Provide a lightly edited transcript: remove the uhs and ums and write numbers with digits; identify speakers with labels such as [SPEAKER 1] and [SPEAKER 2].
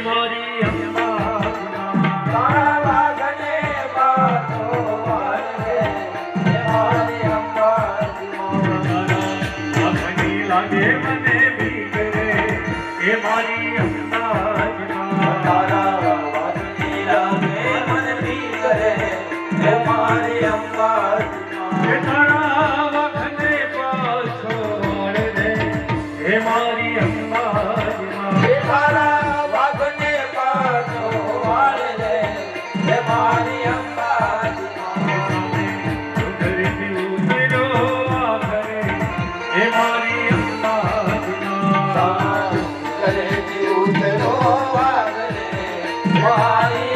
[SPEAKER 1] મારી અંબા
[SPEAKER 2] તારા વાઘને પાછો વાળે હે મારી અંબા
[SPEAKER 1] લાગે મને બીક રે એ મારી અંબા
[SPEAKER 2] તારા વાઘની લાગે મને બીક રે હે મારી અંબા
[SPEAKER 1] તારા વાઘને પાછો વાળે હે મારી અંબા
[SPEAKER 2] તારા વાઘને પાછો વાળે હે મારી અંબા
[SPEAKER 1] હે મારી
[SPEAKER 2] ઘરેથી ઉતરો વાઘને મારી